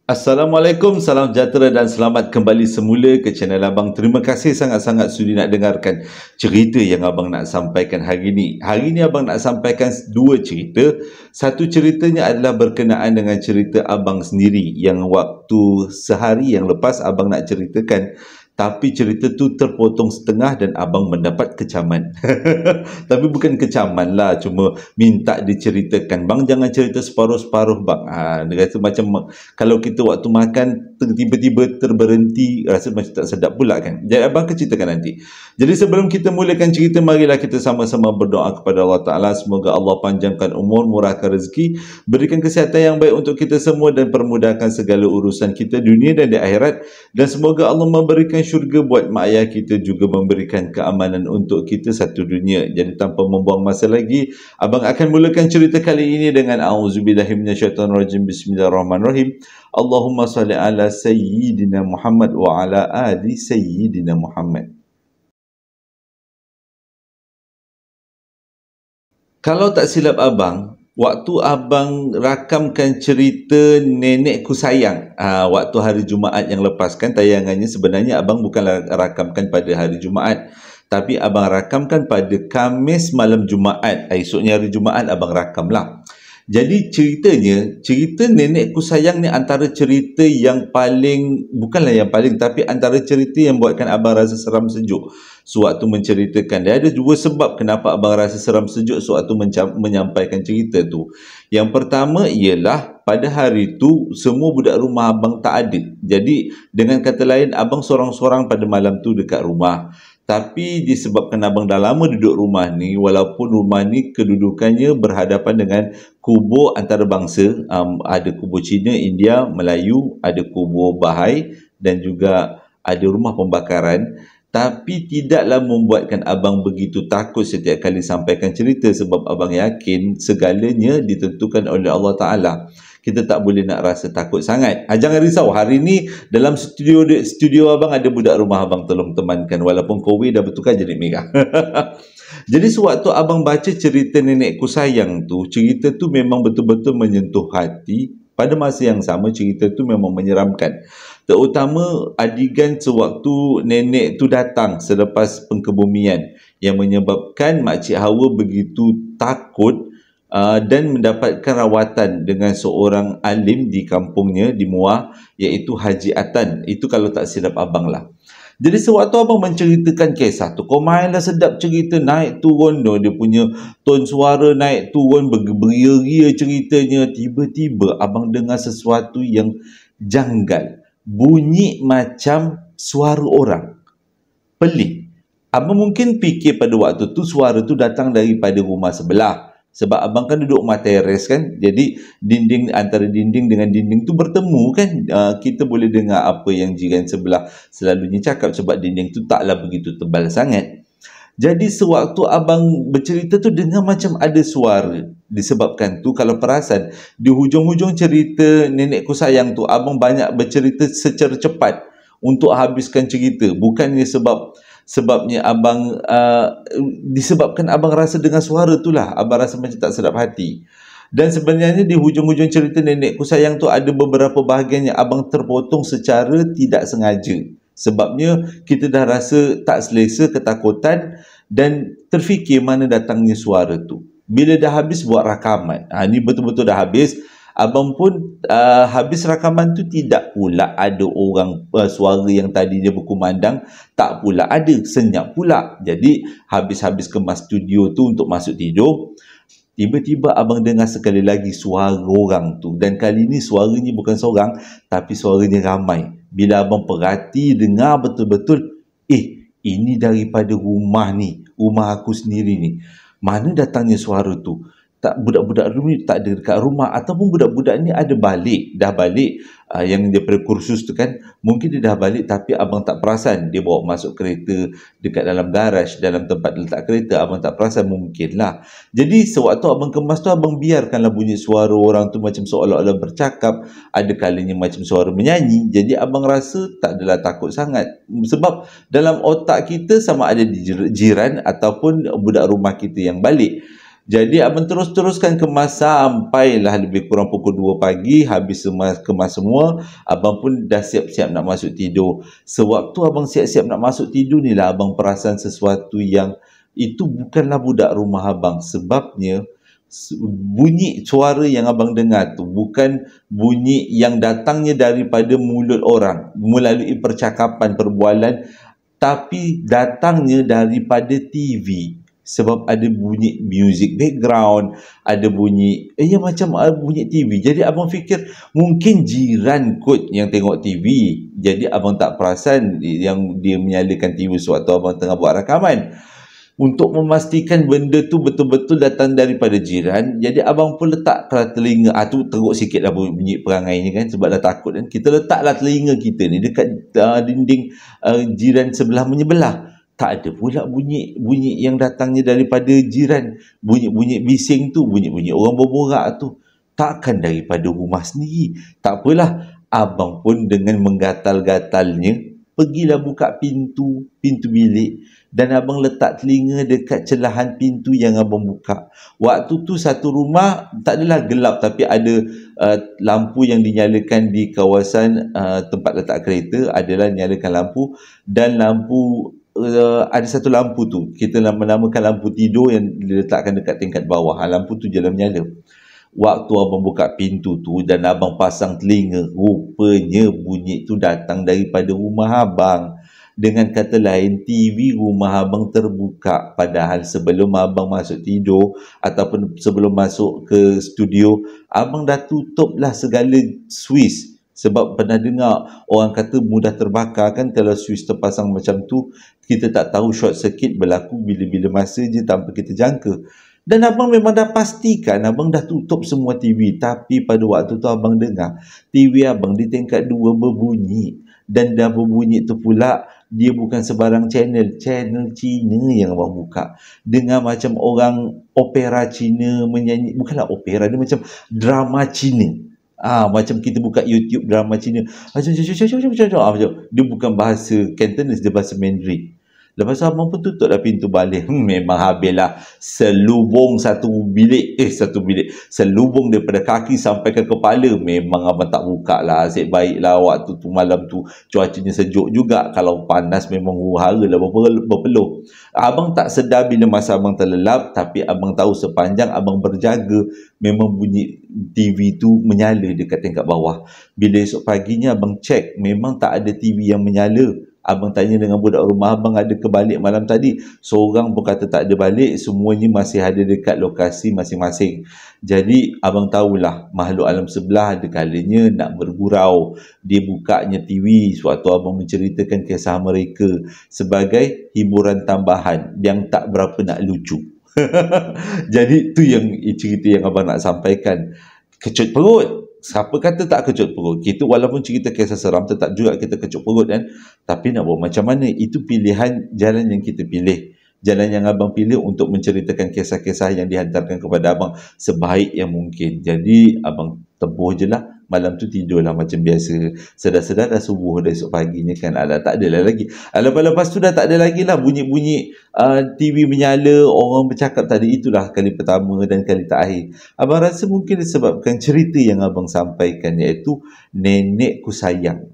Assalamualaikum, salam sejahtera dan selamat kembali semula ke channel Abang. Terima kasih sangat-sangat sudi nak dengarkan cerita yang Abang nak sampaikan hari ini. Hari ini Abang nak sampaikan dua cerita. Satu ceritanya adalah berkenaan dengan cerita Abang sendiri yang waktu sehari yang lepas Abang nak ceritakan. Tapi cerita tu terpotong setengah dan Abang mendapat kecaman. Tapi bukan kecaman lah, cuma minta diceritakan. Bang, jangan cerita separuh-separuh bang. Dia kata macam kalau kita waktu makan tiba-tiba terberhenti, rasa macam tak sedap pula kan. Jadi abang akan ceritakan nanti. Jadi sebelum kita mulakan cerita, marilah kita sama-sama berdoa kepada Allah Ta'ala. Semoga Allah panjangkan umur, murahkan rezeki, berikan kesihatan yang baik untuk kita semua dan permudahkan segala urusan kita dunia dan di akhirat. Dan semoga Allah memberikan syurga buat mak ayah kita, juga memberikan keamanan untuk kita satu dunia. Jadi tanpa membuang masa lagi, abang akan mulakan cerita kali ini dengan A'udzubillahi minasyaitonirrajim. Bismillahirrahmanirrahim. Allahumma salli ala Sayyidina Muhammad wa ala ali Sayyidina Muhammad. Kalau tak silap abang, waktu abang rakamkan cerita Nenekku Sayang, waktu hari Jumaat yang lepas kan, tayangannya sebenarnya abang bukanlah rakamkan pada hari Jumaat, tapi abang rakamkan pada Khamis malam Jumaat. Esoknya hari Jumaat abang rakamlah. Jadi ceritanya, cerita Nenekku Sayang ni antara cerita yang paling, bukanlah yang paling, tapi antara cerita yang buatkan abang rasa seram sejuk sewaktu menceritakan. Dia ada dua sebab kenapa abang rasa seram sejuk sewaktu menyampaikan cerita tu. Yang pertama ialah pada hari tu semua budak rumah abang tak ada. Jadi dengan kata lain, abang sorang-sorang pada malam tu dekat rumah. Tapi disebabkan abang dah lama duduk rumah ni, walaupun rumah ni kedudukannya berhadapan dengan kubur antarabangsa, ada kubur Cina, India, Melayu, ada kubur Bahai dan juga ada rumah pembakaran. Tapi tidaklah membuatkan abang begitu takut setiap kali sampaikan cerita, sebab abang yakin segalanya ditentukan oleh Allah Ta'ala. Kita tak boleh nak rasa takut sangat. Jangan risau, hari ni dalam studio abang ada budak rumah abang tolong temankan, walaupun kowe dah bertukar jadi merah. Jadi sewaktu abang baca cerita Nenekku Sayang tu, cerita tu memang betul-betul menyentuh hati. Pada masa yang sama, cerita tu memang menyeramkan. Terutama adegan sewaktu nenek tu datang selepas pengkebumian, yang menyebabkan Makcik Hawa begitu takut dan mendapatkan rawatan dengan seorang alim di kampungnya di Muar, iaitu Haji Atan. Itu kalau tak silap abang lah. Jadi sewaktu abang menceritakan kisah tu, kau mainlah sedap cerita, naik turun dia punya ton suara naik turun, beria-ria ceritanya. Tiba-tiba abang dengar sesuatu yang janggal, bunyi macam suara orang. Pelik. Abang mungkin fikir pada waktu tu suara tu datang daripada rumah sebelah. Sebab abang kan duduk rumah teres kan, jadi dinding, antara dinding dengan dinding tu bertemu kan. Kita boleh dengar apa yang jiran sebelah selalunya cakap, sebab dinding tu taklah begitu tebal sangat. Jadi sewaktu abang bercerita tu dengar macam ada suara. Disebabkan tu, kalau perasan, di hujung-hujung cerita Nenekku Sayang tu, abang banyak bercerita secara cepat untuk habiskan cerita. Bukannya sebabnya abang disebabkan abang rasa dengar suara tu lah, abang rasa macam tak sedap hati. Dan sebenarnya di hujung-hujung cerita Nenekku Sayang tu ada beberapa bahagian yang abang terpotong secara tidak sengaja. Sebabnya kita dah rasa tak selesa, ketakutan, dan terfikir mana datangnya suara tu. Bila dah habis buat rakaman, ni betul-betul dah habis, abang pun habis rakaman tu, tidak pula ada orang, suara yang tadi dia berkumandang tak pula ada, senyap pula. Jadi habis-habis kemas studio tu untuk masuk tidur, tiba-tiba abang dengar sekali lagi suara orang tu. Dan kali ni suaranya bukan seorang, tapi suaranya ramai. Bila abang perhati dengar betul-betul, ini daripada rumah ni, rumah aku sendiri ni. Mana datangnya suara tu? Tak, budak-budak ni tak ada dekat rumah, ataupun budak-budak ni ada balik, dah balik, yang daripada kursus tu kan, mungkin dia dah balik tapi abang tak perasan. Dia bawa masuk kereta dekat dalam garaj, dalam tempat letak kereta, abang tak perasan, mungkinlah. Jadi sewaktu abang kemas tu, abang biarkanlah bunyi suara orang tu macam seolah-olah bercakap, ada kalanya macam suara menyanyi. Jadi abang rasa tak adalah takut sangat, sebab dalam otak kita sama ada jiran ataupun budak rumah kita yang balik. Jadi abang teruskan kemas sampailah lebih kurang pukul 2 pagi, habis kemas semua, abang pun dah siap-siap nak masuk tidur. Sewaktu abang siap-siap nak masuk tidur ni lah abang perasan sesuatu yang itu bukanlah budak rumah abang. Sebabnya bunyi suara yang abang dengar tu bukan bunyi yang datangnya daripada mulut orang melalui percakapan, perbualan, tapi datangnya daripada TV. Sebab ada bunyi music background, ada bunyi macam bunyi TV. Jadi abang fikir mungkin jiran kot yang tengok TV. Jadi abang tak perasan yang dia menyalakan TV sewaktu abang tengah buat rakaman. Untuk memastikan benda tu betul-betul datang daripada jiran, jadi abang pun letaklah telinga, tu teruk sikit lah bunyi perangai ni kan, sebab dah takut kan. Kita letaklah telinga kita ni dekat dinding jiran sebelah menyebelah. Tak ada pula bunyi yang datangnya daripada jiran. Bunyi-bunyi bising tu, bunyi-bunyi orang berborak tu, takkan daripada rumah sendiri. Tak apalah, abang pun dengan menggatal-gatalnya pergilah buka pintu bilik, dan abang letak telinga dekat celahan pintu yang abang buka. Waktu tu satu rumah tak adalah gelap, tapi ada lampu yang dinyalakan di kawasan tempat letak kereta, adalah nyalakan lampu, dan lampu ada satu lampu tu kita menamakan lampu tidur yang diletakkan dekat tingkat bawah. Lampu tu je lah menyala. Waktu abang buka pintu tu dan abang pasang telinga, rupanya bunyi tu datang daripada rumah abang. Dengan kata lain, TV rumah abang terbuka, padahal sebelum abang masuk tidur ataupun sebelum masuk ke studio, abang dah tutuplah segala switch. Sebab pernah dengar orang kata mudah terbakar kan kalau switch terpasang macam tu. Kita tak tahu short circuit berlaku bila-bila masa je tanpa kita jangka. Dan abang memang dah pastikan abang dah tutup semua TV. Tapi pada waktu tu abang dengar TV abang di tingkat 2 berbunyi. Dan dah berbunyi tu pula, dia bukan sebarang channel Cina yang abang buka. Dengar macam orang opera Cina menyanyi. Bukanlah opera, dia macam drama Cina. Macam kita buka YouTube drama Cina. Dia bukan bahasa Cantonese, dia bahasa Mandarin. Lepas tu abang pun tutup dah pintu balik. Memang habislah selubung satu bilik. Selubung daripada kaki sampai ke kepala. Memang abang tak buka lah. Asyik baiklah waktu tu malam tu cuacanya sejuk juga. Kalau panas memang huru-hara lah berpeluh. Abang tak sedar bila masa abang terlelap. Tapi abang tahu sepanjang abang berjaga, memang bunyi TV tu menyala dekat tingkat bawah. Bila esok paginya abang cek, memang tak ada TV yang menyala. Abang tanya dengan budak rumah abang, ada ke balik malam tadi? Seorang pun kata tak ada balik, semuanya masih ada dekat lokasi masing-masing. Jadi abang tahulah makhluk alam sebelah ada kalanya nak bergurau. Dia bukanya TV sewaktu abang menceritakan kisah mereka sebagai hiburan tambahan yang tak berapa nak lucu. Jadi tu yang cerita yang abang nak sampaikan. Kecut perut. Siapa kata tak kecut perut? Kita walaupun cerita kisah seram, tetap juga kita kecut perut kan. Tapi nak buat macam mana? Itu pilihan jalan yang kita pilih. Jalan yang abang pilih untuk menceritakan kisah-kisah yang dihantarkan kepada abang sebaik yang mungkin. Jadi abang tempuh je lah. Malam tu tidurlah macam biasa. Sedar-sedar dah subuh dah esok paginya kan. Tak adalah lagi. Lepas tu dah tak ada lagi lah bunyi-bunyi TV menyala, orang bercakap tadi. Itulah kali pertama dan kali terakhir. Abang rasa mungkin disebabkan cerita yang abang sampaikan, iaitu Nenekku Sayang.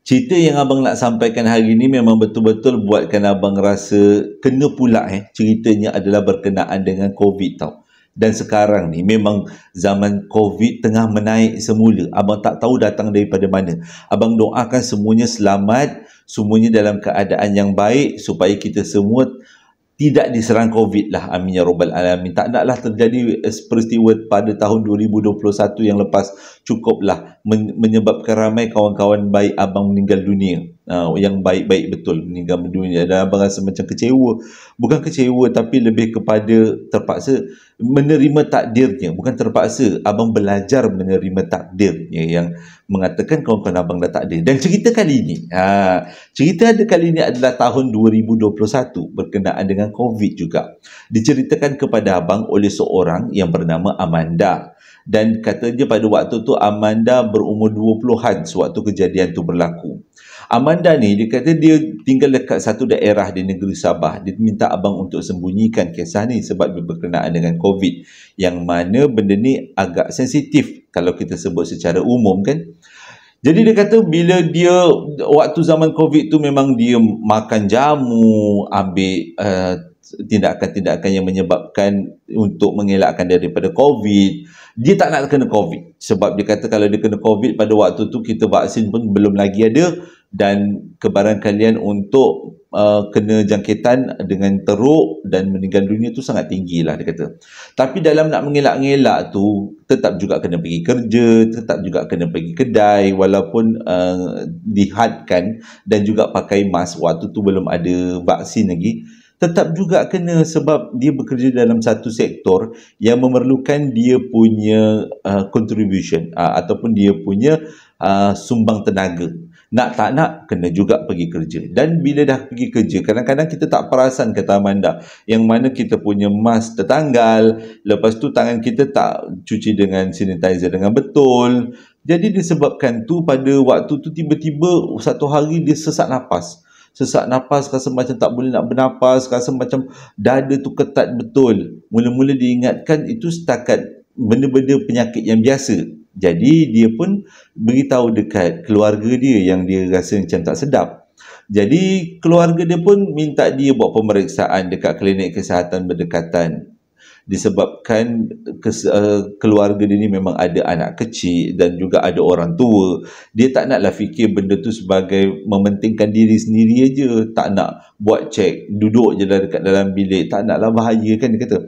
Cerita yang abang nak sampaikan hari ni memang betul-betul buatkan abang rasa kena pula. Ceritanya adalah berkenaan dengan COVID tau. Dan sekarang ni memang zaman COVID tengah menaik semula. Abang tak tahu datang daripada mana. Abang doakan semuanya selamat, semuanya dalam keadaan yang baik supaya kita semua tidak diserang COVID lah. Amin ya Rabbal Alamin. Tak naklah terjadi peristiwa pada tahun 2021 yang lepas. Cukuplah menyebabkan ramai kawan-kawan baik abang meninggal dunia. Yang baik-baik betul meninggal dunia. Dan abang rasa macam kecewa. Bukan kecewa, tapi lebih kepada terpaksa menerima takdirnya. Bukan terpaksa, abang belajar menerima takdirnya yang mengatakan kawan-kawan abang dah tak ada. Dan cerita kali ini, cerita kali ini adalah tahun 2021 berkenaan dengan COVID juga. Diceritakan kepada abang oleh seorang yang bernama Amanda. Dan katanya pada waktu tu Amanda berumur 20-an sewaktu kejadian tu berlaku. Amanda ni dia kata dia tinggal dekat satu daerah di negeri Sabah. Dia minta abang untuk sembunyikan kisah ni sebab dia berkenaan dengan COVID, yang mana benda ni agak sensitif kalau kita sebut secara umum kan. Jadi dia kata bila dia waktu zaman COVID tu memang dia makan jamu, ambil tindakan-tindakan yang menyebabkan untuk mengelakkan daripada COVID. Dia tak nak kena COVID sebab dia kata kalau dia kena COVID pada waktu tu kita vaksin pun belum lagi ada dan kebarangkalian untuk kena jangkitan dengan teruk dan meninggal dunia tu sangat tinggi lah dia kata. Tapi dalam nak mengelak-ngelak tu tetap juga kena pergi kerja, tetap juga kena pergi kedai walaupun dihadkan dan juga pakai mask waktu tu belum ada vaksin lagi. Tetap juga kena sebab dia bekerja dalam satu sektor yang memerlukan dia punya contribution ataupun dia punya sumbang tenaga. Nak tak nak kena juga pergi kerja. Dan bila dah pergi kerja, kadang-kadang kita tak perasan kata Amanda, yang mana kita punya mask tertanggal, lepas tu tangan kita tak cuci dengan sanitizer dengan betul. Jadi disebabkan tu pada waktu tu tiba-tiba satu hari dia sesak nafas, rasa macam tak boleh nak bernafas, rasa macam dada tu ketat betul. Mula-mula diingatkan itu setakat benda-benda penyakit yang biasa. Jadi dia pun beritahu dekat keluarga dia yang dia rasa macam tak sedap. Jadi keluarga dia pun minta dia buat pemeriksaan dekat klinik kesihatan berdekatan. Disebabkan keluarga dia ni memang ada anak kecil dan juga ada orang tua. Dia tak naklah fikir benda tu sebagai mementingkan diri sendiri aja. Tak nak buat cek, duduk je lah dekat dalam bilik. Tak naklah bahaya kan dia kata.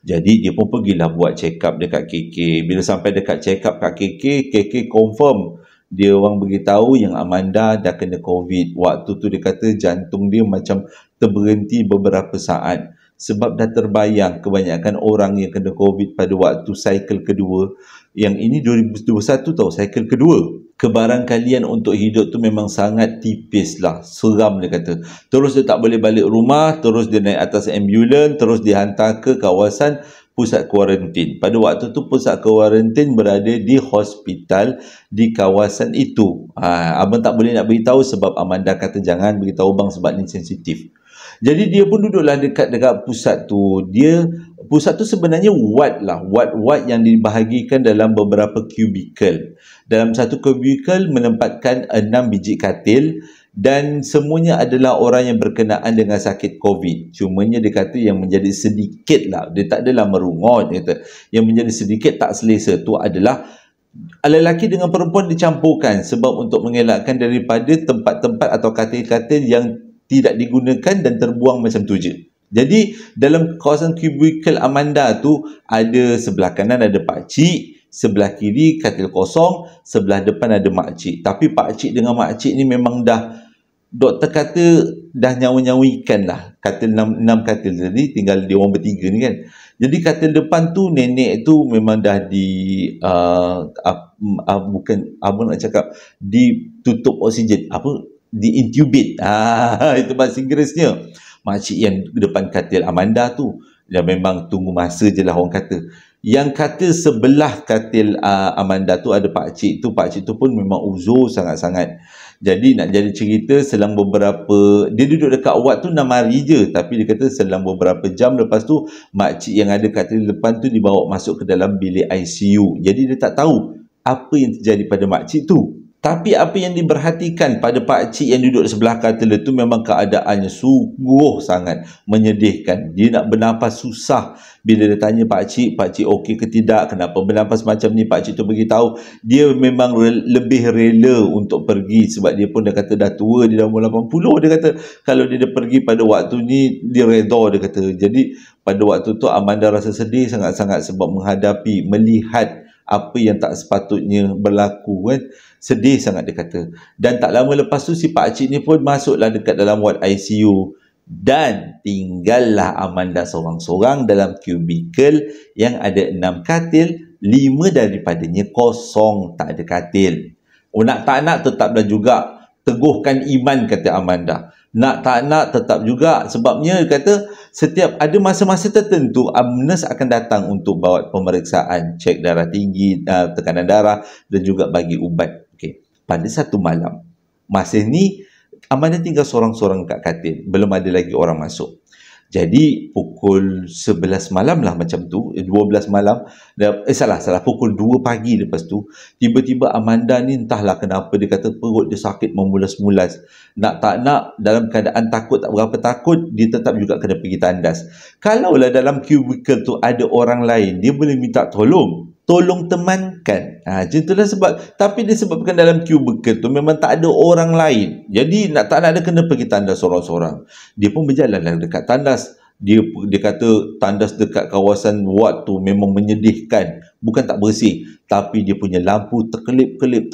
Jadi dia pun pergilah buat check up dekat KK. Bila sampai dekat check up kat KK confirm. Dia orang beritahu yang Amanda dah kena COVID. Waktu tu dia kata jantung dia macam terberhenti beberapa saat. Sebab dah terbayang kebanyakan orang yang kena COVID pada waktu cycle kedua. Yang ini 2021 tau, cycle kedua. Kebarangkalian untuk hidup tu memang sangat tipis lah. Seram dia kata. Terus dia tak boleh balik rumah, terus dia naik atas ambulans, terus dihantar ke kawasan pusat kuarantin. Pada waktu tu pusat kuarantin berada di hospital di kawasan itu. Abang tak boleh nak beritahu sebab Amanda kata jangan beritahu bang sebab ni sensitif. Jadi dia pun duduklah dekat pusat tu. Pusat tu sebenarnya ward lah. Ward yang dibahagikan dalam beberapa kubikel. Dalam satu kubikel menempatkan 6 biji katil dan semuanya adalah orang yang berkenaan dengan sakit COVID. Cumanya dia kata yang menjadi sedikit lah. Dia tak adalah merungut. Dia kata. Yang menjadi sedikit tak selesa tu adalah lelaki dengan perempuan dicampurkan sebab untuk mengelakkan daripada tempat-tempat atau katil-katil yang tidak digunakan dan terbuang macam tu je. Jadi dalam kawasan kubikel Amanda tu ada sebelah kanan ada pakcik, sebelah kiri katil kosong, sebelah depan ada makcik. Tapi pakcik dengan makcik ni memang dah doktor kata dah nyawa-nyawikan lah. Katil 6 katil tadi tinggal dia orang bertiga ni kan. Jadi katil depan tu nenek tu memang dah bukan abang nak cakap ditutup oksigen. Di-intubate. Itu bahasa Inggerisnya. Makcik yang depan katil Amanda tu dia memang tunggu masa je lah orang kata. Yang katil sebelah katil Amanda tu ada pakcik tu. Pakcik tu pun memang uzur sangat-sangat. Jadi nak jadi cerita selang beberapa, dia duduk dekat ward tu 6 hari je. Tapi dia kata selang beberapa jam lepas tu makcik yang ada katil depan tu dibawa masuk ke dalam bilik ICU. Jadi dia tak tahu apa yang terjadi pada makcik tu. Tapi apa yang diperhatikan pada pakcik yang duduk sebelah katil itu memang keadaannya sungguh sangat menyedihkan. Dia nak bernafas susah. Bila dia tanya pakcik okey ke tidak, kenapa bernafas macam ni, pakcik tu beritahu dia memang lebih rela untuk pergi sebab dia pun dah kata dah tua, dia dah umur 80. Dia kata kalau dia dah pergi pada waktu ni dia reda dia kata. Jadi pada waktu tu Amanda rasa sedih sangat-sangat sebab melihat apa yang tak sepatutnya berlaku kan. Sedih sangat dia kata. Dan tak lama lepas tu si pakcik ni pun masuklah dekat dalam ward ICU dan tinggallah Amanda seorang-seorang dalam kubikel yang ada 6 katil, 5 daripadanya kosong, tak ada katil. Nak tak nak tetaplah juga teguhkan iman kata Amanda. Nak tak nak tetap juga sebabnya kata setiap ada masa-masa tertentu nurse akan datang untuk buat pemeriksaan, cek darah tinggi, tekanan darah dan juga bagi ubat. Okey. Pada satu malam, masa ni Amanda tinggal sorang-sorang kat katil. Belum ada lagi orang masuk. Jadi pukul 11 malam lah macam tu, 12 malam, salah, pukul 2 pagi lepas tu, tiba-tiba Amanda ni entahlah kenapa dia kata perut dia sakit memulas-mulas. Nak tak nak, dalam keadaan takut tak berapa takut, dia tetap juga kena pergi tandas. Kalaulah dalam cubicle tu ada orang lain, dia boleh minta tolong temankan. Macam itulah sebab, tapi disebabkan dalam cubicle tu memang tak ada orang lain. Jadi nak tak nak dia kena pergi tandas sorang-sorang. Dia pun berjalanlah dekat tandas. Dia kata tandas dekat kawasan ward tu memang menyedihkan. Bukan tak bersih, tapi dia punya lampu terkelip-kelip.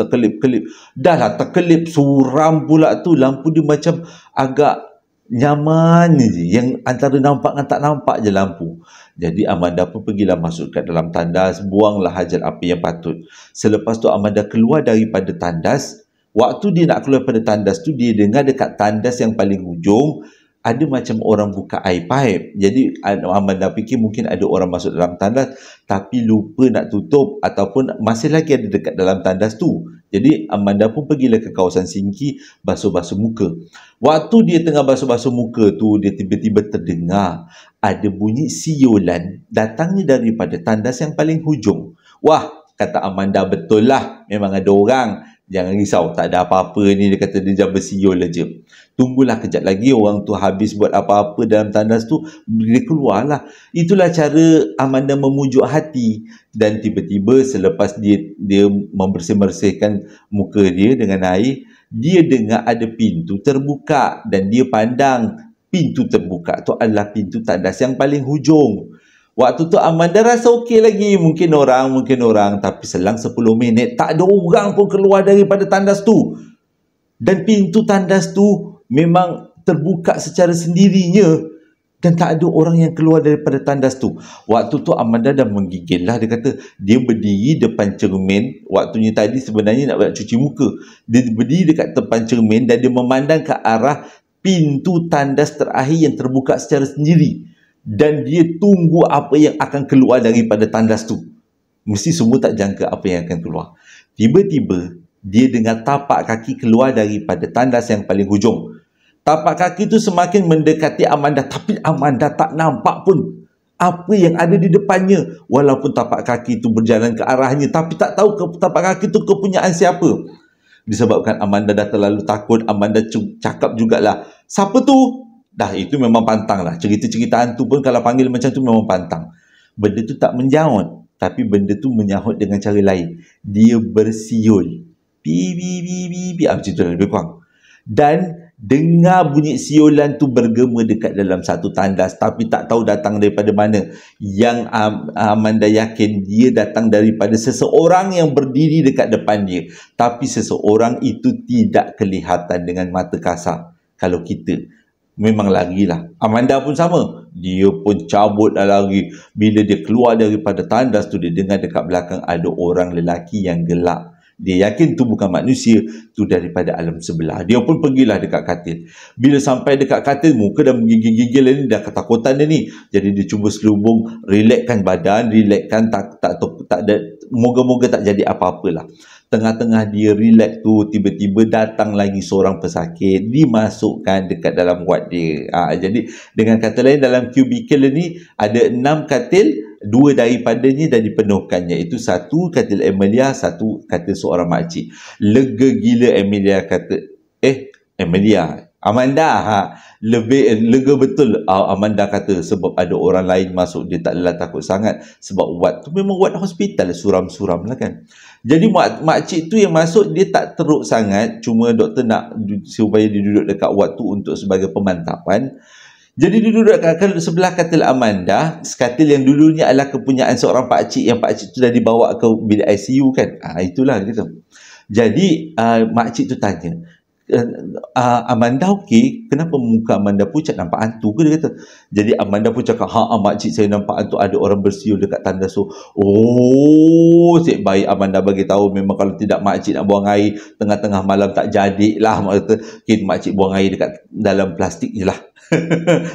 Dah lah terkelip suram pula tu. Lampu dia macam agak nyaman je, yang antara nampak dengan tak nampak je lampu. Jadi Amanda pun pergilah masuk kat dalam tandas, buanglah hajat apa yang patut. Selepas tu Amanda keluar daripada tandas. Waktu dia nak keluar daripada tandas tu, dia dengar dekat tandas yang paling hujung ada macam orang buka air pipe. Jadi Amanda fikir mungkin ada orang masuk dalam tandas tapi lupa nak tutup ataupun masih lagi ada dekat dalam tandas tu. Jadi Amanda pun pergilah ke kawasan sinki basuh-basuh muka. Waktu dia tengah basuh-basuh muka tu, dia tiba-tiba terdengar ada bunyi siulan datangnya daripada tandas yang paling hujung. Wah, kata Amanda, betul lah, memang ada orang. Jangan risau, tak ada apa-apa ni. Dia kata dia jangan bersiul aja. Tunggulah kejap lagi orang tu habis buat apa-apa dalam tandas tu, dia keluarlah. Itulah cara Amanda memujuk hati. Dan tiba-tiba selepas dia membersih-bersihkan muka dia dengan air, dia dengar ada pintu terbuka dan dia pandang pintu terbuka tu adalah pintu tandas yang paling hujung. Waktu tu Amanda rasa okey lagi. Mungkin orang. Tapi selang 10 minit, tak ada orang pun keluar daripada tandas tu. Dan pintu tandas tu memang terbuka secara sendirinya. Dan tak ada orang yang keluar daripada tandas tu. Waktu tu Amanda dah menggigil lah. Dia kata dia berdiri depan cermin. Waktunya tadi sebenarnya nak cuci muka. Dia berdiri dekat depan cermin dan dia memandang ke arah pintu tandas terakhir yang terbuka secara sendiri. Dan dia tunggu apa yang akan keluar daripada tandas tu. Mesti semua tak jangka apa yang akan keluar. Tiba-tiba, dia dengar tapak kaki keluar daripada tandas yang paling hujung. Tapak kaki tu semakin mendekati Amanda. Tapi Amanda tak nampak pun apa yang ada di depannya. Walaupun tapak kaki tu berjalan ke arahnya, tapi tak tahu tapak kaki tu kepunyaan siapa. Disebabkan Amanda dah terlalu takut, Amanda cakap jugalah, siapa tu? Dah, itu memang pantang lah. Cerita-cerita hantu pun kalau panggil macam tu memang pantang. Benda tu tak menjawab, tapi benda tu menyahut dengan cara lain. Dia bersiul. Pi. Macam tu lah lebih kurang. Dan dengar bunyi siulan tu bergema dekat dalam satu tandas, tapi tak tahu datang daripada mana. Yang Amanda yakin dia datang daripada seseorang yang berdiri dekat depan dia. Tapi seseorang itu tidak kelihatan dengan mata kasar. Kalau kita memang lagilah. Amanda pun sama. Dia pun cabut dah lari. Bila dia keluar daripada tandas tu, dia dengar dekat belakang ada orang lelaki yang gelak. Dia yakin tu bukan manusia, tu daripada alam sebelah. Dia pun pergilah dekat katil. Bila sampai dekat katil, muka dah menggigil-gigil ni, dah ketakutan dia ni. Jadi dia cuba selubung, relaxkan badan, relaxkan tak ada, moga-moga tak jadi apa-apalah. Tengah-tengah dia relax tu, tiba-tiba datang lagi seorang pesakit, dimasukkan dekat dalam ward dia. Jadi dengan kata lain, dalam cubicle ni ada 6 katil, 2 daripadanya dah dipenuhkan, iaitu 1 katil Emilia, 1 katil seorang makcik. Lega gila Emilia kata, Amanda, lebih lega betul. Amanda kata sebab ada orang lain masuk, dia tak adalah takut sangat. Sebab ward tu memang ward hospital, suram-suram lah kan. Jadi makcik tu yang masuk, dia tak teruk sangat. Cuma doktor nak supaya dia duduk dekat ward tu untuk sebagai pemantapan. Jadi dia duduk kat sebelah katil Amanda. Katil yang dulunya adalah kepunyaan seorang pakcik, yang pakcik tu dah dibawa ke bilik ICU kan. Itulah gitu. Jadi makcik tu tanya, Amanda okey? Kenapa muka Amanda pucat? Nampak hantu ke? Dia kata. Jadi Amanda pun cakap, makcik, saya nampak hantu, ada orang bersiul dekat tandas tu. Cik baik Amanda bagi tahu, memang kalau tidak makcik nak buang air tengah-tengah malam tak jadilah. Makcik buang air dekat dalam plastik je lah.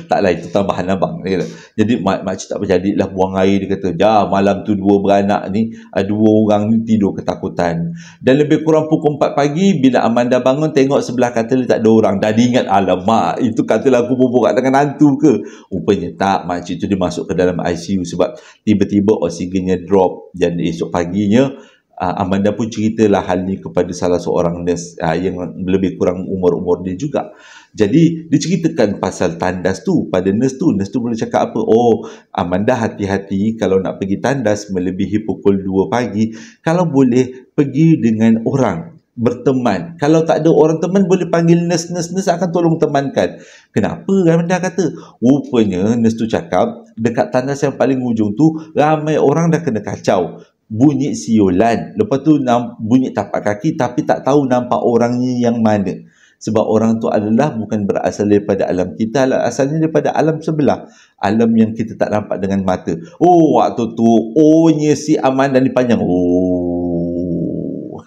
Taklah, itu tambahan abang. Dia kata. Jadi makcik tak berjadilah buang air. Dia kata, malam tu dua beranak ni, dua orang ni tidur ketakutan. Dan lebih kurang pukul 4 pagi, bila Amanda bangun, tengok sebelah katil tak ada orang. Dah diingat, alamak, itu katil aku berborak dengan hantu ke? Rupanya tak, makcik tu dia masuk ke dalam ICU sebab tiba-tiba oksigennya drop. Dan esok paginya, Amanda pun ceritalah hal ni kepada salah seorang nurse yang lebih kurang umur-umur dia juga. Jadi dia ceritakan pasal tandas tu pada nurse tu. Nurse tu boleh cakap apa? Oh, Amanda hati-hati kalau nak pergi tandas melebihi pukul 2 pagi. Kalau boleh pergi dengan orang, berteman. Kalau tak ada orang teman, boleh panggil nurse akan tolong temankan. Kenapa? Amanda kata. Rupanya nurse tu cakap dekat tandas yang paling ujung tu ramai orang dah kena kacau. Bunyi siulan, lepas tu bunyi tapak kaki, tapi tak tahu nampak orangnya yang mana. Sebab orang tu adalah bukan berasal daripada alam kita, asalnya daripada alam sebelah, alam yang kita tak nampak dengan mata. Oh, waktu tu O-nya si Amanda ni panjang. Oh.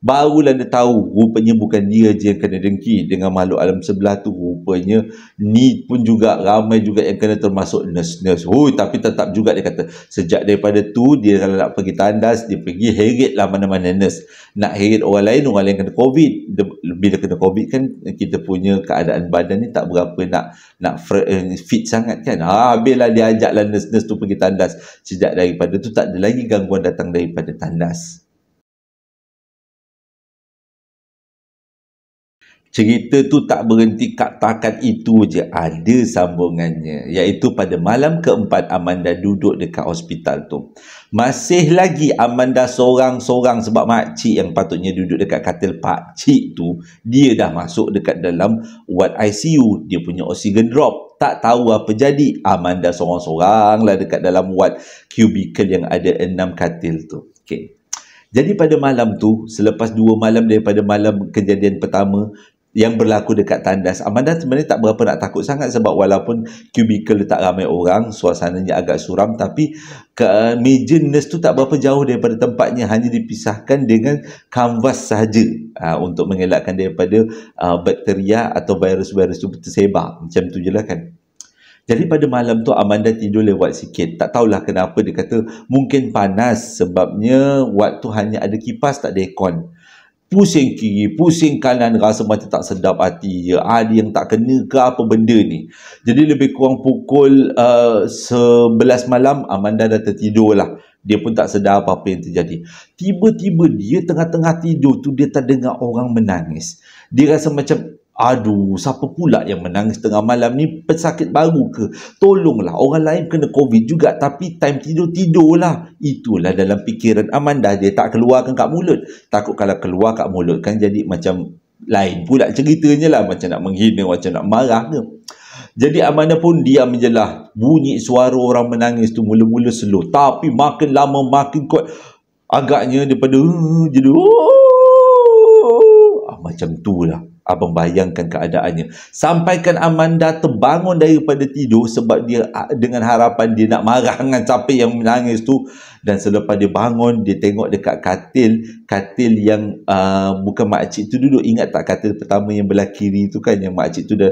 Barulah dia tahu rupanya bukan dia je yang kena dengki dengan makhluk alam sebelah tu. Rupanya ni pun juga ramai juga yang kena, termasuk nurse-nurse. Tapi tetap juga dia kata sejak daripada tu dia kalau nak pergi tandas, dia pergi heret lah mana-mana nurse. Nak heret orang lain kena COVID. Bila kena COVID kan kita punya keadaan badan ni tak berapa nak fit sangat kan. Habislah dia ajaklah nurse-nurse tu pergi tandas. Sejak daripada tu tak ada lagi gangguan datang daripada tandas. Cerita tu tak berhenti kat takat itu je, ada sambungannya. Iaitu pada malam keempat Amanda duduk dekat hospital tu. Masih lagi Amanda sorang-sorang sebab makcik yang patutnya duduk dekat katil pakcik tu, dia dah masuk dekat dalam ward ICU. Dia punya oksigen drop. Tak tahu apa jadi. Amanda sorang-sorang lah dekat dalam ward cubicle yang ada 6 katil tu. Okay. Jadi pada malam tu, selepas 2 malam daripada malam kejadian pertama yang berlaku dekat tandas, Amanda sebenarnya tak berapa nak takut sangat sebab walaupun cubicle tak ramai orang, suasananya agak suram, tapi meja nurse tu tak berapa jauh daripada tempatnya, hanya dipisahkan dengan kanvas sahaja untuk mengelakkan daripada bakteria atau virus-virus tu tersebar. Macam tu je lah kan. Jadi pada malam tu Amanda tidur lewat sikit. Tak tahulah kenapa, dia kata mungkin panas sebabnya waktu hanya ada kipas, tak ada aircon. Pusing kiri, pusing kanan, rasa macam tak sedap hati je. Ada yang tak kena ke apa benda ni. Jadi lebih kurang pukul 11 malam, Amanda dah tertidur lah. Dia pun tak sedar apa-apa yang terjadi. Tiba-tiba dia tengah-tengah tidur tu, dia terdengar orang menangis. Dia rasa macam, aduh, siapa pula yang menangis tengah malam ni? Pesakit baru ke? Tolonglah, orang lain kena COVID juga tapi time tidurlah. Itulah dalam fikiran Amanda. Dia tak keluarkan kat mulut. Takut kalau keluar kat mulut kan jadi macam lain pula ceritanya lah. Macam nak menghina, macam nak marah ke. Jadi Amanda pun diam je lah. Bunyi suara orang menangis tu mula-mula slow, tapi makin lama makin kuat. Agaknya daripada jadi macam tu lah. Abang bayangkan keadaannya. Sampaikan Amanda terbangun daripada tidur sebab dia dengan harapan dia nak marah dengan siapa yang menangis tu. Dan selepas dia bangun, dia tengok dekat katil yang bukan makcik tu duduk. Ingat tak katil pertama yang belah kiri tu kan, yang makcik tu dah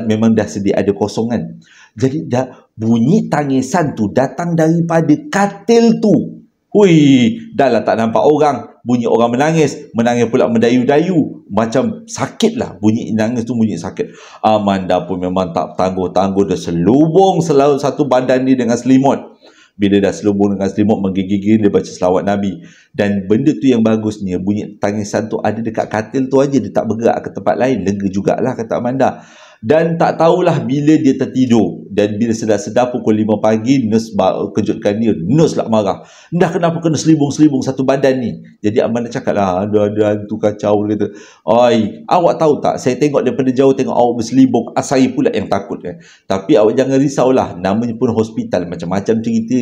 memang dah sedia ada kosongan. Jadi dah bunyi tangisan tu datang daripada katil tu. Hui, dah lah tak nampak orang. Bunyi orang menangis pula mendayu-dayu. Macam sakit lah. Bunyi nangis tu bunyi sakit. Amanda pun memang tak tangguh-tangguh. Dia selubung selalu satu badan dia dengan selimut. Bila dah selubung dengan selimut, menggigil-gigil, dia baca selawat Nabi. Dan benda tu yang bagusnya, bunyi tangisan tu ada dekat katil tu aja. Dia tak bergerak ke tempat lain. Lega jugalah kata Amanda. Dan tak tahulah bila dia tertidur. Dan bila sedar-sedar pukul 5 pagi, nurse kejutkan dia. Nurse lah marah. Dah kenapa kena selibung-selibung satu badan ni? Jadi Amanda cakap lah, ada hantu kacau. Dia kata, oi, awak tahu tak, saya tengok daripada jauh tengok awak berselibung. Saya pula yang takut kan. Tapi awak jangan risaulah. Namanya pun hospital. Macam-macam cerita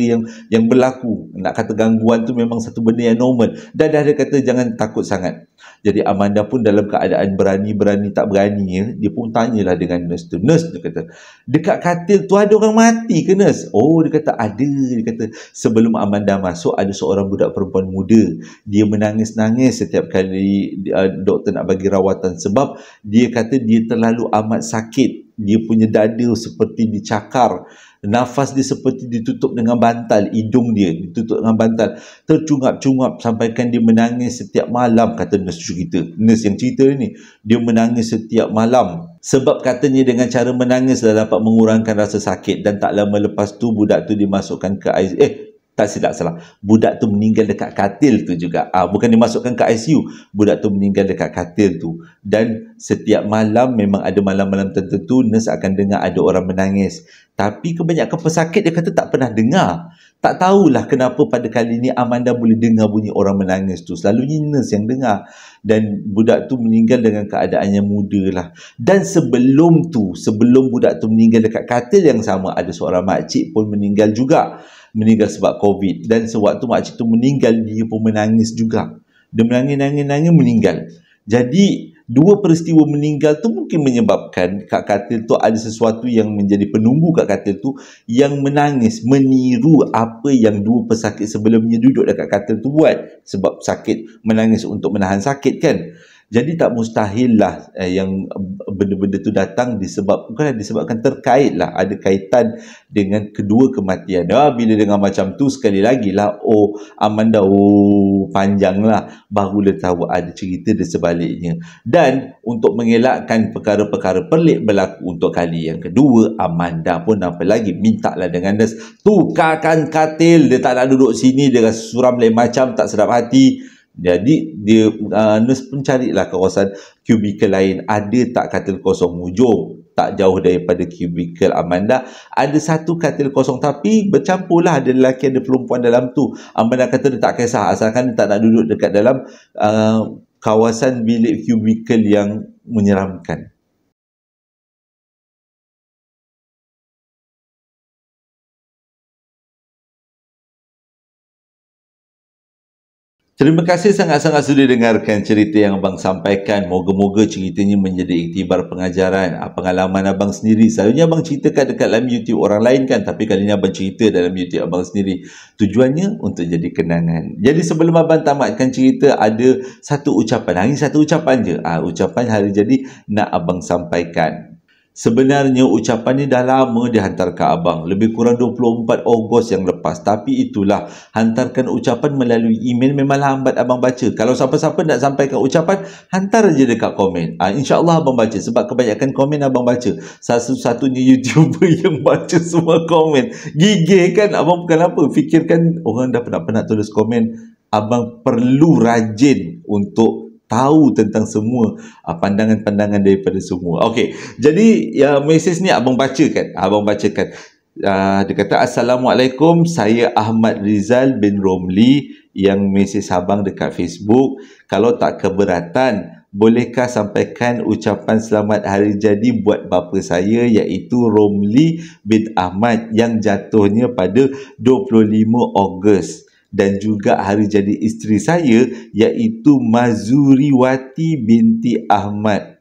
yang berlaku. Nak kata gangguan tu memang satu benda yang normal. Dan dah dia kata jangan takut sangat. Jadi Amanda pun dalam keadaan berani tak berani ya, dia pun tanyalah dengan nurse tu. Nurse, dia kata, dekat katil tu ada orang mati ke nurse? Oh, dia kata ada. Dia kata sebelum Amanda masuk ada seorang budak perempuan muda. Dia menangis-nangis setiap kali doktor nak bagi rawatan sebab dia kata dia terlalu amat sakit. dia punya dada seperti dicakar, nafas dia seperti ditutup dengan bantal, hidung dia ditutup dengan bantal, tercungap-cungap sampaikan dia menangis setiap malam, kata nurse cerita. Nurse yang cerita ni, dia menangis setiap malam sebab katanya dengan cara menangis dah dapat mengurangkan rasa sakit. Dan tak lama lepas tu budak tu dimasukkan ke ICU. Tak silap salah. Budak tu meninggal dekat katil tu juga. Bukan dimasukkan ke ICU. Budak tu meninggal dekat katil tu. Dan setiap malam, memang ada malam-malam tertentu, nurse akan dengar ada orang menangis. Tapi kebanyakan pesakit dia kata tak pernah dengar. Tak tahulah kenapa pada kali ni Amanda boleh dengar bunyi orang menangis tu. Selalunya nurse yang dengar. Dan budak tu meninggal dengan keadaan yang muda lah. Dan sebelum tu, sebelum budak tu meninggal dekat katil yang sama, ada seorang makcik pun meninggal juga. Meninggal sebab COVID. Dan sewaktu makcik tu meninggal, dia pun menangis juga. Dia menangis, meninggal. Jadi, dua peristiwa meninggal tu mungkin menyebabkan kat katil tu ada sesuatu yang menjadi penunggu kat katil tu, yang menangis, meniru apa yang dua pesakit sebelumnya duduk dekat katil tu buat. Sebab sakit, menangis untuk menahan sakit kan. Jadi tak mustahil lah yang benda-benda tu datang disebabkan terkait lah, ada kaitan dengan kedua kematian. Bila dengar macam tu, sekali lagi lah, Amanda, panjang lah, barulah tahu ada cerita di sebaliknya. Dan untuk mengelakkan perkara-perkara pelik berlaku untuk kali yang kedua, Amanda pun apa lagi, mintalah dengan nurse, tukarkan katil, dia tak nak duduk sini, dia rasa suram lain macam, tak sedap hati. Jadi dia nurse pun carilah kawasan kubikel lain, ada tak katil kosong hujung, tak jauh daripada kubikel Amanda ada satu katil kosong, tapi bercampurlah, ada lelaki ada perempuan dalam tu. Amanda kata dia tak kisah asalkan dia tak nak duduk dekat dalam kawasan bilik kubikel yang menyeramkan. Terima kasih sangat-sangat sudah dengarkan cerita yang abang sampaikan. Moga-moga ceritanya menjadi iktibar pengajaran. Pengalaman abang sendiri, selalunya abang ceritakan dekat dalam YouTube orang lain kan, tapi kali ni abang cerita dalam YouTube abang sendiri. Tujuannya untuk jadi kenangan. Jadi sebelum abang tamatkan cerita, ada satu ucapan. Ini satu ucapan je. Ucapan hari jadi nak abang sampaikan. Sebenarnya ucapan ni dah lama dihantar ke abang, lebih kurang 24 Ogos yang lepas. Tapi itulah, hantarkan ucapan melalui email memang lambat abang baca. Kalau siapa-siapa nak sampaikan ucapan, hantar je dekat komen. InsyaAllah abang baca, sebab kebanyakan komen abang baca. Satu-satunya YouTuber yang baca semua komen. Gigih kan abang, bukan apa, fikirkan orang dah penat-penat tulis komen. Abang perlu rajin untuk tahu tentang semua pandangan-pandangan daripada semua. Okey, jadi mesej ni abang bacakan. Dia kata, Assalamualaikum, saya Ahmad Rizal bin Romli yang mesej abang dekat Facebook. Kalau tak keberatan, bolehkah sampaikan ucapan selamat hari jadi buat bapa saya, iaitu Romli bin Ahmad yang jatuhnya pada 25 Ogos. Dan juga hari jadi isteri saya, iaitu Mazuriwati binti Ahmad,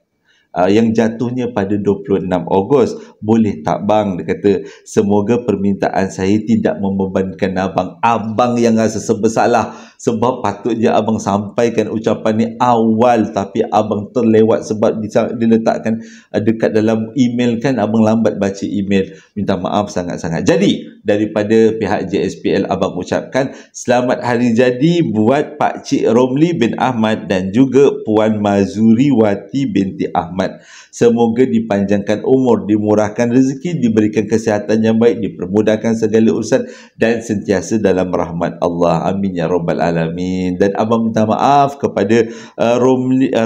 yang jatuhnya pada 26 Ogos. Boleh tak bang? Dia kata, semoga permintaan saya tidak membebankan abang. Abang yang rasa bersalah, sebab patutnya abang sampaikan ucapan ni awal, tapi abang terlewat sebab diletakkan dekat dalam email kan, abang lambat baca email. Minta maaf sangat-sangat. Jadi daripada pihak JSPL, abang ucapkan selamat hari jadi buat Pak Cik Romli bin Ahmad dan juga Puan Mazuriwati binti Ahmad. Semoga dipanjangkan umur, dimurahkan rezeki, diberikan kesihatan yang baik, dipermudahkan segala urusan dan sentiasa dalam rahmat Allah. Amin ya rabbal alamin. Dan abang minta maaf kepada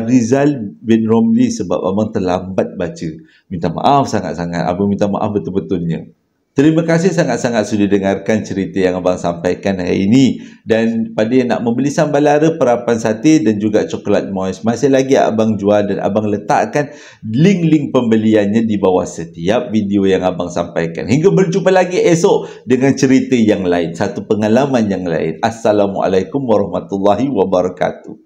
Rizal bin Romli sebab abang terlambat baca. Minta maaf sangat-sangat. Abang minta maaf betul-betulnya. Terima kasih sangat-sangat sudah dengarkan cerita yang abang sampaikan hari ini. Dan pada yang nak membeli sambal lara, perapan sate dan juga coklat moist, masih lagi abang jual dan abang letakkan link-link pembeliannya di bawah setiap video yang abang sampaikan. Hingga berjumpa lagi esok dengan cerita yang lain, satu pengalaman yang lain. Assalamualaikum warahmatullahi wabarakatuh.